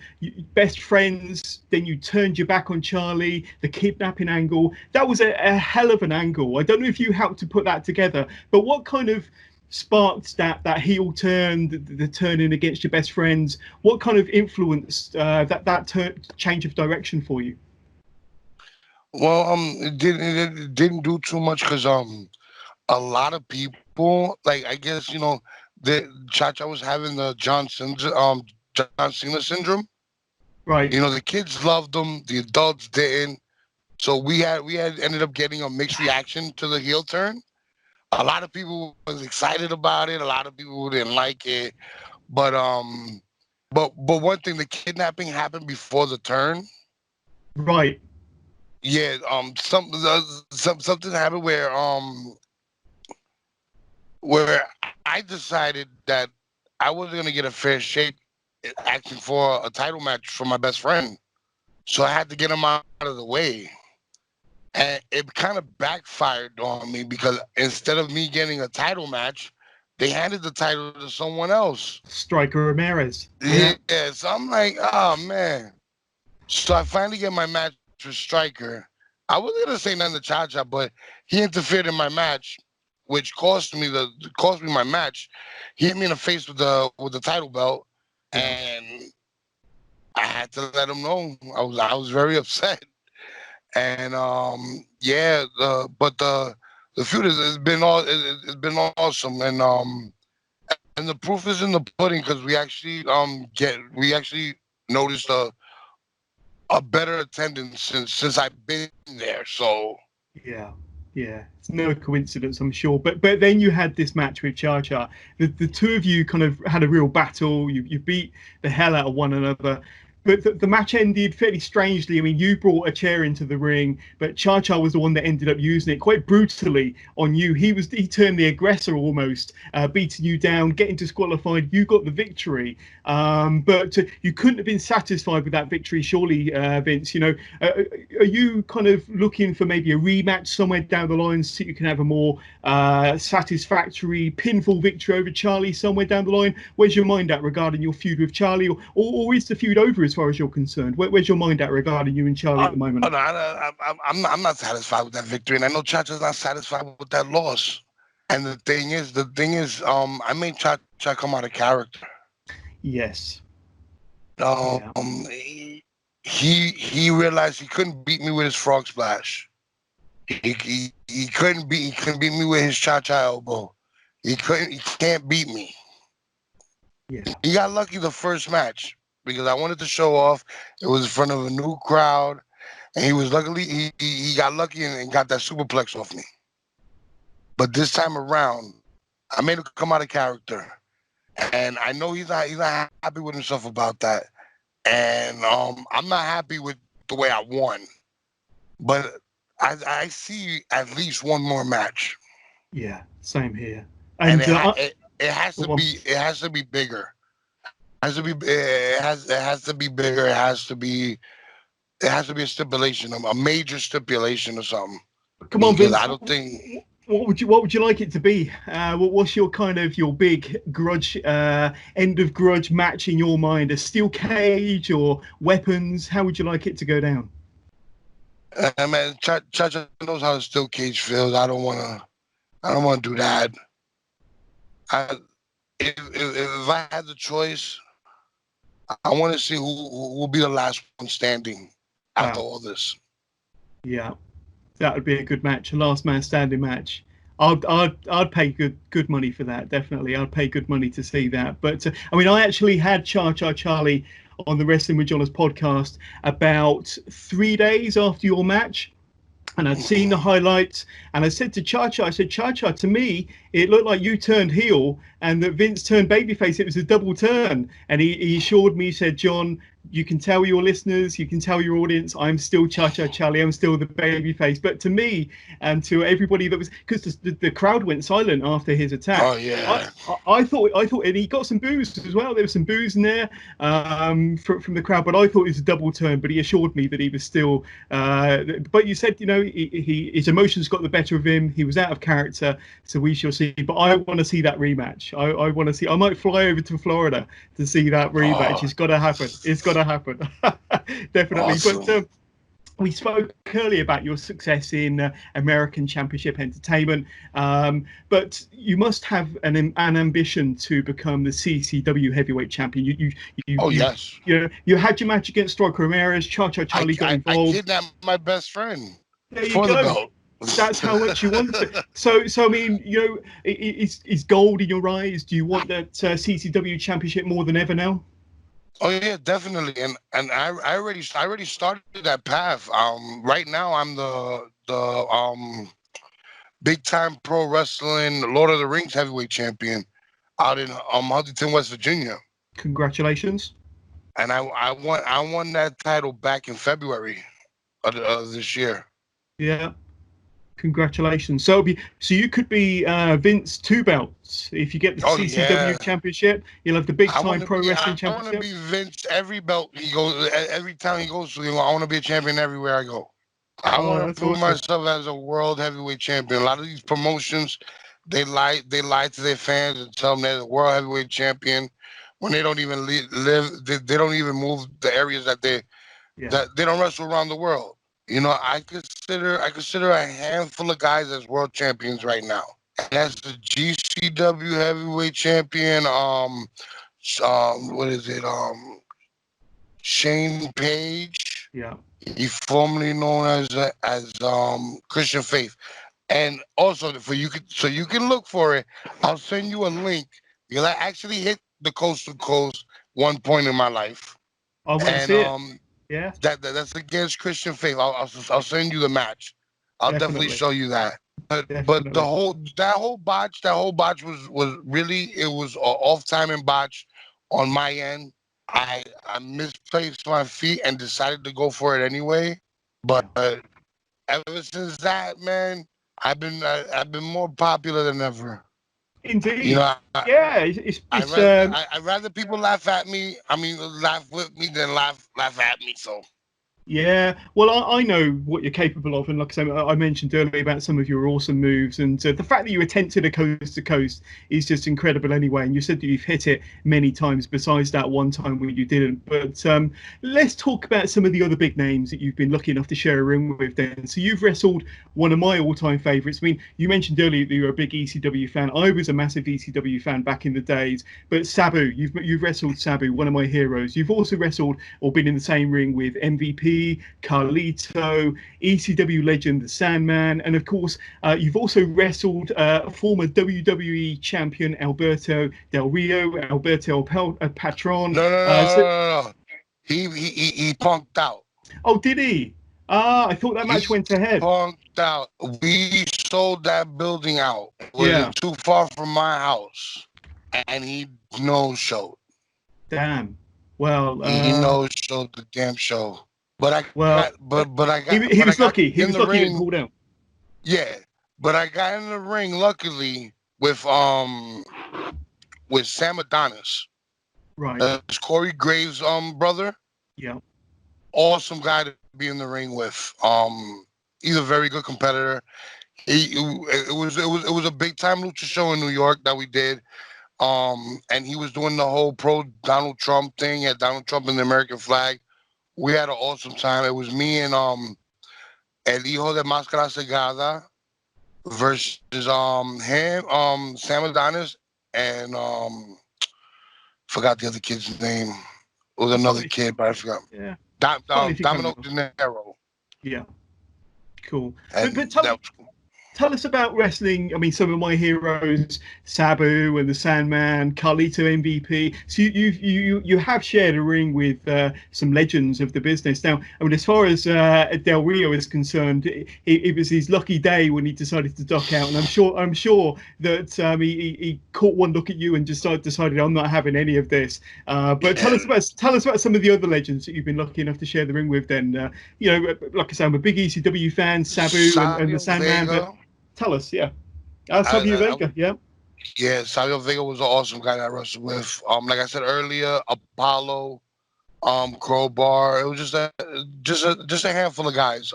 best friends, then you turned your back on Charlie, the kidnapping angle. That was a hell of an angle. I don't know if you helped to put that together, but what kind of sparked that heel turn, the turning against your best friends? What kind of influenced that change of direction for you?
Well, it didn't do too much because a lot of people, like, I guess, the Cha Cha was having the John Cena syndrome.
Right.
The kids loved him, the adults didn't. So we had ended up getting a mixed reaction to the heel turn. A lot of people was excited about it. A lot of people didn't like it. But one thing, the kidnapping happened before the turn.
Right.
Yeah. Something happened where I decided that I wasn't gonna get a fair shake asking for a title match for my best friend. So I had to get him out of the way. And it kind of backfired on me because instead of me getting a title match, they handed the title to someone else.
Striker Ramirez.
Yeah. So I'm like, oh, man. So I finally get my match with Striker. I wasn't going to say nothing to Cha Cha, but he interfered in my match, which cost me my match. He hit me in the face with the title belt, and I had to let him know. I was very upset. And but the feud has been awesome, and the proof is in the pudding because we actually noticed a better attendance since I've been there. So
yeah, it's no coincidence, I'm sure. But then you had this match with Cha Cha. The two of you kind of had a real battle. You beat the hell out of one another. But the match ended fairly strangely. I mean, you brought a chair into the ring, but Cha-Cha was the one that ended up using it quite brutally on you. He turned the aggressor almost, beating you down, getting disqualified. You got the victory, but you couldn't have been satisfied with that victory, surely, Vince. You know, are you kind of looking for maybe a rematch somewhere down the line so you can have a more satisfactory pinfall victory over Charlie somewhere down the line? Where's your mind at regarding your feud with Charlie, or is the feud over as far as you're concerned? Where's your mind at regarding you and Charlie at the moment?
No, I'm not satisfied with that victory, and I know Cha-Cha's not satisfied with that loss. And the thing is, I made Cha-Cha come out of character.
Yes.
He realized he couldn't beat me with his frog splash. He couldn't beat me with his Cha-Cha elbow. He can't beat me.
Yes.
He got lucky the first match because I wanted to show off. It was in front of a new crowd, and he got lucky and got that superplex off me. But this time around, I made him come out of character, and I know he's not happy with himself about that. And I'm not happy with the way I won, but I see at least one more match.
Yeah, same here.
And it has to be bigger. It has to be bigger. It has to be a stipulation, a major stipulation or something.
Come on, Vince.
I don't think.
What would you like it to be? What's your big grudge end of grudge match in your mind? A steel cage or weapons? How would you like it to go down?
Man, Cha-Cha knows how the steel cage feels. I don't want to do that. If I had the choice, I want to see who will be the last one standing after all this. Yeah.
That would be a good match, a last man standing match. I'd pay good money for that. Definitely, I'd pay good money to see that. But I mean, I actually had Cha-Cha Charlie on the Wrestling with Johners podcast about 3 days after your match, and I'd seen the highlights, and I said to Cha-Cha, Cha-Cha, to me, it looked like you turned heel and that Vince turned babyface. It was a double turn. And he assured me, he said, John, you can tell your listeners, you can tell your audience, I'm still Cha-Cha Charlie, I'm still the babyface. But to me and to everybody that was, because the crowd went silent after his attack.
Oh, yeah.
I thought, and he got some boos as well. There was some boos in there from the crowd, but I thought it was a double turn. But he assured me that he was still, but you said, you know, his emotions got the better of him. He was out of character, so we shall see. But I want to see that rematch. I want to see. I might fly over to Florida to see that rematch. It's got to happen. It's got to happen. Definitely.
Awesome.
But we spoke earlier about your success in American Championship Entertainment, but you must have an ambition to become the CCW Heavyweight Champion.
Yes.
You had your match against Striker Ramirez. Cha-Cha Charlie got involved.
I kidnapped my best friend.
There you
for
go.
The belt.
That's how much you want it. So I mean, you know, is gold in your eyes? Do you want that CCW Championship more than ever now?
Oh yeah, definitely. And I already started that path. Right now I'm the big time pro wrestling Lord of the Rings heavyweight champion out in Huntington, West Virginia.
Congratulations.
And I won that title back in February of this year.
Yeah. Congratulations. So you could be Vince 2 belts if you get the CCW Championship. You'll have the big time pro wrestling championship.
I want to be Vince every belt he goes, every time he goes to. I want to be a champion everywhere I go. I want to prove myself as a world heavyweight champion. A lot of these promotions, they lie to their fans and tell them they're the world heavyweight champion when they don't even live. They don't even move the areas that they don't wrestle around the world. You know, I consider a handful of guys as world champions right now. And that's the GCW heavyweight champion. What is it? Shane Page.
Yeah.
He's formerly known as Christian Faith. And also so you can look for it. I'll send you a link because I actually hit the coast to coast one point in my life.
I want to see it. Yeah,
that's against Christian Faith. I'll send you the match. I'll definitely show you that. But that whole botch was really, it was an off timing botch on my end. I misplaced my feet and decided to go for it anyway. But ever since that, man, I've been more popular than ever. You
Indeed.
know,
Yeah,
I'd rather people laugh at me. I mean, laugh with me than laugh at me. So
yeah, well, I know what you're capable of, and like I said, I mentioned earlier about some of your awesome moves, and the fact that you attempted a coast to coast is just incredible anyway. And you said that you've hit it many times, besides that one time where you didn't. But let's talk about some of the other big names that you've been lucky enough to share a ring with. Then, so you've wrestled one of my all-time favourites. I mean, you mentioned earlier that you're a big ECW fan. I was a massive ECW fan back in the days. But Sabu, you've wrestled Sabu, one of my heroes. You've also wrestled or been in the same ring with MVP. Carlito, ECW legend The Sandman, and of course, you've also wrestled former WWE champion Alberto Del Rio, Alberto Patron.
no. He punked out.
Oh, did he? Ah, I thought that match
He
went ahead.
punked out. We sold that building out. It
Yeah.
wasn't too far from my house, and he no showed.
Damn. Well,
He no showed the damn show. But I
well,
got, but I got,
he
but I
was
got
lucky. He
in
was
the
lucky it
ring.
pulled out.
Yeah, but I got in the ring luckily with Sam Adonis.
Right.
That's Corey Graves' brother.
Yeah.
Awesome guy to be in the ring with. He's a very good competitor. It was a big time lucha show in New York that we did. And he was doing the whole pro Donald Trump thing. He had Donald Trump in the American flag. We had an awesome time. It was me and El Hijo de Máscara Cegada versus him, Sam Adonis, and forgot the other kid's name. It was another kid, but I forgot.
Yeah. Fine if you can
Domino
remember.
De Niro.
Yeah. Cool.
And
But
that was cool.
tell us about wrestling. I mean, some of my heroes, Sabu and the Sandman, Carlito MVP. So you have shared a ring with some legends of the business. Now, I mean, as far as Del Rio is concerned, it was his lucky day when he decided to duck out, and I'm sure that he caught one look at you and just decided I'm not having any of this. But tell us about some of the other legends that you've been lucky enough to share the ring with. Then, you know, like I say, I'm a big ECW fan, Sabu and the Sandman,
Vega.
but. Tell us, yeah. Savio Vega, yeah.
Yeah, Savio Vega was an awesome guy that I wrestled with. Like I said earlier, Apollo, Crowbar. It was just a handful of guys.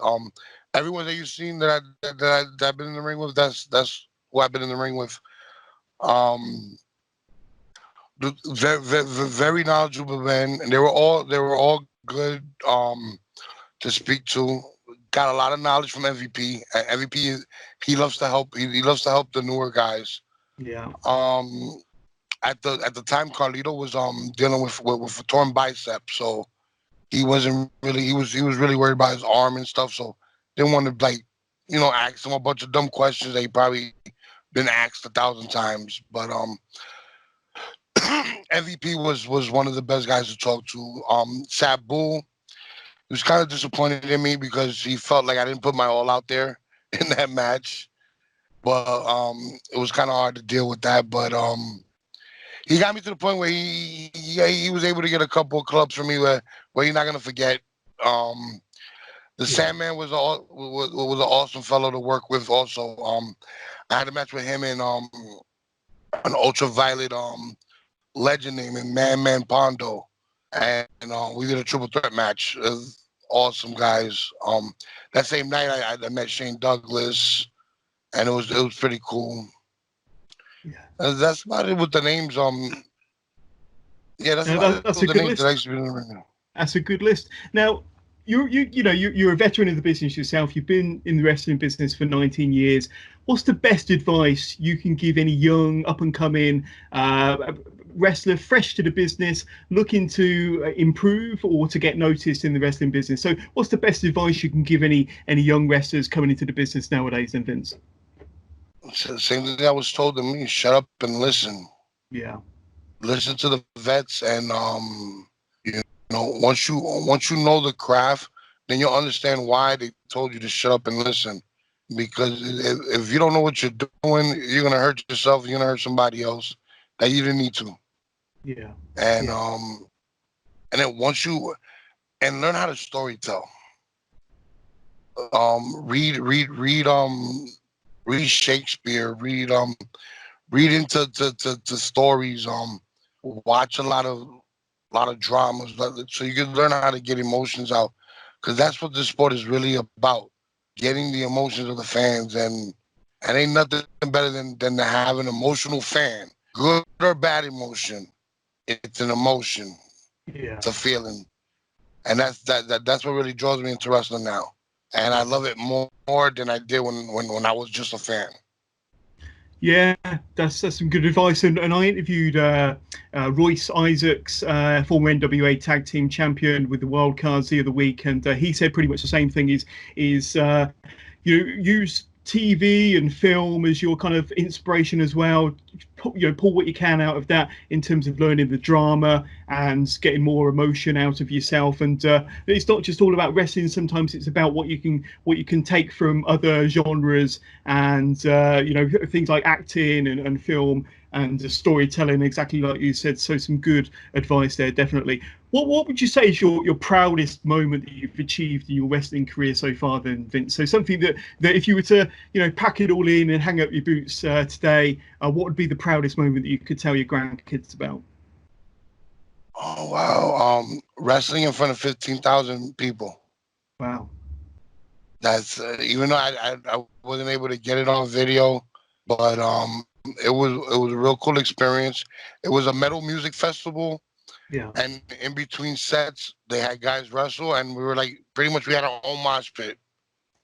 Everyone that you've seen that I've been in the ring with, that's who I've been in the ring with. Very knowledgeable men, and they were all good to speak to. Got a lot of knowledge from MVP. MVP, he loves to help. He loves to help the newer guys.
Yeah.
At the time, Carlito was dealing with a torn bicep, so he wasn't really he was really worried about his arm and stuff. So didn't want to ask him a bunch of dumb questions that he probably been asked 1,000 times. But MVP was one of the best guys to talk to. Sabu. He was kind of disappointed in me because he felt like I didn't put my all out there in that match. But it was kind of hard to deal with that. But he got me to the point where he was able to get a couple of clubs from me where you're not gonna forget. The Sandman was an awesome fellow to work with. Also, I had a match with him in an ultraviolet legend named Man Pondo. And we did a triple threat match. Awesome guys. That same night I met Shane Douglas, and it was pretty cool.
Yeah.
That's about it with the names. Yeah, that's
a good list. That's a good list. Now, you're a veteran of the business yourself. You've been in the wrestling business for 19 years. What's the best advice you can give any young, up and coming wrestler fresh to the business, looking to improve or to get noticed in the wrestling business? So what's the best advice you can give any young wrestlers coming into the business nowadays then, Vince?
Same thing I was told to me: shut up and listen.
Yeah.
Listen to the vets, and once you know the craft, then you'll understand why they told you to shut up and listen. Because if you don't know what you're doing, you're gonna hurt yourself. You're gonna hurt somebody else that you didn't need to.
Yeah.
And And then once you and learn how to story tell. Read Shakespeare, read into to stories, watch a lot of dramas, so you can learn how to get emotions out, because that's what this sport is really about, getting the emotions of the fans, and ain't nothing better than to have an emotional fan, good or bad emotion. It's an emotion,
Yeah.
it's a feeling, and that's what really draws me into wrestling now, and I love it more than I did when I was just a fan.
Yeah, that's some good advice. And I interviewed Royce Isaacs, former NWA Tag Team Champion with the Wild Cards the other week, and he said pretty much the same thing. Is you use TV and film as your kind of inspiration as well. Pull what you can out of that in terms of learning the drama and getting more emotion out of yourself. And it's not just all about wrestling. Sometimes it's about what you can take from other genres and things like acting and film and storytelling, exactly like you said. So some good advice there, definitely. What would you say is your proudest moment that you've achieved in your wrestling career so far, then, Vince? So something that if you were to pack it all in and hang up your boots today, what would be the proudest moment that you could tell your grandkids about?
Oh wow, wrestling in front of 15,000 people.
Wow.
That's even though I wasn't able to get it on video, but it was a real cool experience. It was a metal music festival,
Yeah.
and in between sets they had guys wrestle, and we were like pretty much we had our own mosh pit,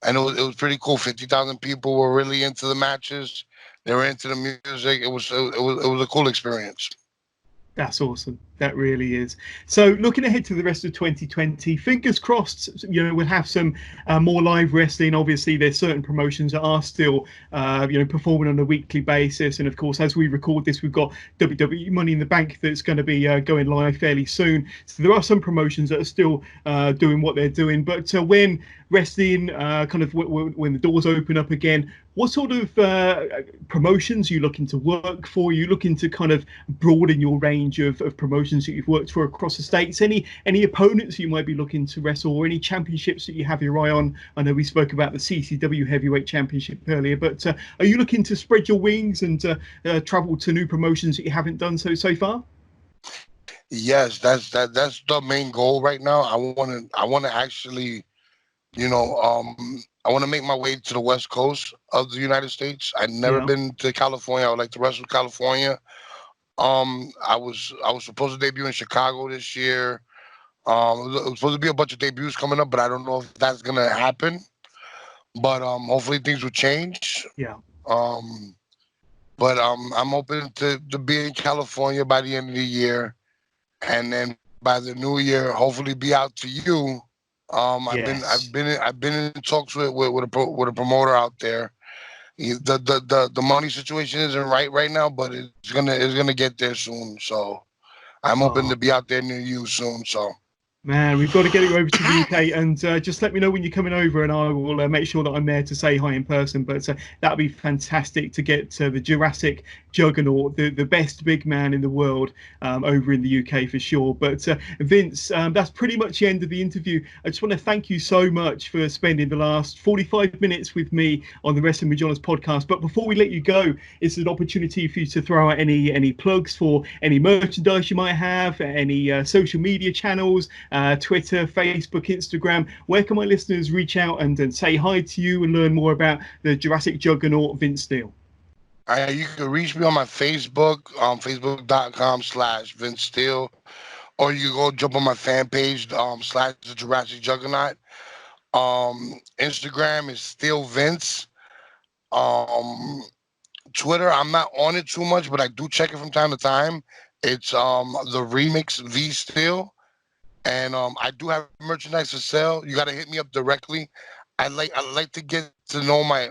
and it was pretty cool. 50,000 people were really into the matches. They were into the music. It was a cool experience.
That's awesome. That really is. So, looking ahead to the rest of 2020, fingers crossed. We'll have some more live wrestling. Obviously, there's certain promotions that are still, performing on a weekly basis. And of course, as we record this, we've got WWE Money in the Bank that's going to be going live fairly soon. So there are some promotions that are still doing what they're doing. But when wrestling when the doors open up again, what sort of promotions are you looking to work for? Are you looking to kind of broaden your range of promotions that you've worked for across the states? Any opponents you might be looking to wrestle, or any championships that you have your eye on? I know we spoke about the CCW Heavyweight Championship earlier, but are you looking to spread your wings and travel to new promotions that you haven't done so far?
Yes, that's the main goal right now. I want to actually, I want to make my way to the West Coast of the United States. I've never
Yeah.
been to California. I would like to wrestle California. I was supposed to debut in Chicago this year. It was supposed to be a bunch of debuts coming up, but I don't know if that's gonna happen. But hopefully things will change.
Yeah.
Um, but I'm hoping to be in California by the end of the year, and then by the new year, hopefully be out to you. I've been I've
Yes.
been in, I've been in talks with a promoter out there. The money situation isn't right now, but it's gonna get there soon. So I'm hoping
Oh,
to be out there near you soon. So
man, we've got to get you over to the UK, and just let me know when you're coming over, and I will make sure that I'm there to say hi in person. But that'd be fantastic to get the Jurassic Juggernaut, the best big man in the world, over in the UK for sure. But Vince, that's pretty much the end of the interview. I just want to thank you so much for spending the last 45 minutes with me on the Wrestling with Johners podcast. But before we let you go, it's an opportunity for you to throw out any plugs for any merchandise you might have, any social media channels. Twitter, Facebook, Instagram. Where can my listeners reach out and say hi to you and learn more about the Jurassic Juggernaut Vince Steele?
you can reach me on my Facebook, facebook.com/Vince Steele, or you go jump on my fan page, slash the Jurassic Juggernaut. Instagram is still Vince. Um, Twitter, I'm not on it too much, but I do check it from time to time. It's the Remix V Steel, and I do have merchandise for sale. You got to hit me up directly. I like to get to know my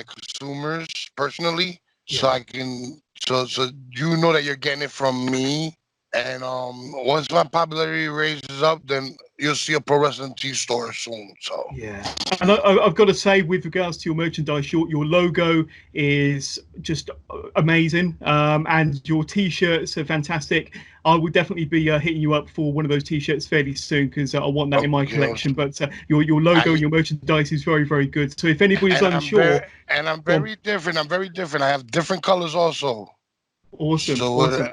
consumers personally, so
Yeah.
I can so you know that you're getting it from me. And once my popularity raises up, then you'll see a pro wrestling tee store soon. So
yeah, and I've got to say, with regards to your merchandise, your logo is just amazing, and your t-shirts are fantastic. I will definitely be hitting you up for one of those t-shirts fairly soon because I want that in my collection. But your logo and your merchandise is very, very good. So if anybody's unsure,
I'm very different. I'm very different. I have different colors also.
Awesome.
So
Awesome.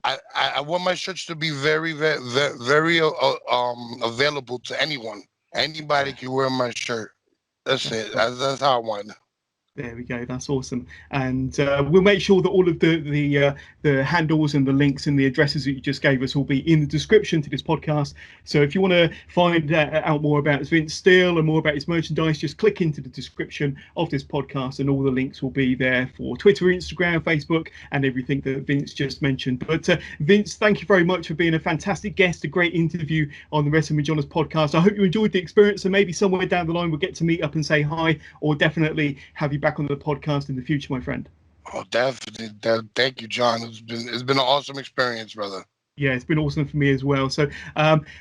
I want my shirts to be very, very, very available to anyone. Anybody can wear my shirt. That's it. That's how I want it.
There we go. That's awesome, and we'll make sure that all of the handles and the links and the addresses that you just gave us will be in the description to this podcast. So if you want to find out more about Vince Steele and more about his merchandise, just click into the description of this podcast, and all the links will be there for Twitter, Instagram, Facebook, and everything that Vince just mentioned. But Vince, thank you very much for being a fantastic guest, a great interview on the Wrestling with Johners podcast. I hope you enjoyed the experience, and maybe somewhere down the line we'll get to meet up and say hi, or definitely have you back on the podcast in the future, my friend.
Oh, definitely. Thank you, John. It's been an awesome experience, brother.
Yeah, it's been awesome for me as well. So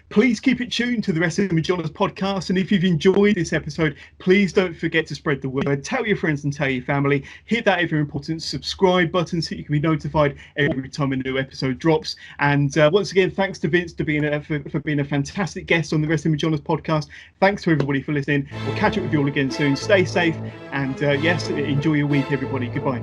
please keep it tuned to the Wrestling with Johners podcast. And if you've enjoyed this episode, please don't forget to spread the word. Tell your friends and tell your family. Hit that ever important subscribe button so you can be notified every time a new episode drops. And once again, thanks to Vince for being a fantastic guest on the Wrestling with Johners podcast. Thanks to everybody for listening. We'll catch up with you all again soon. Stay safe. And yes, enjoy your week, everybody. Goodbye.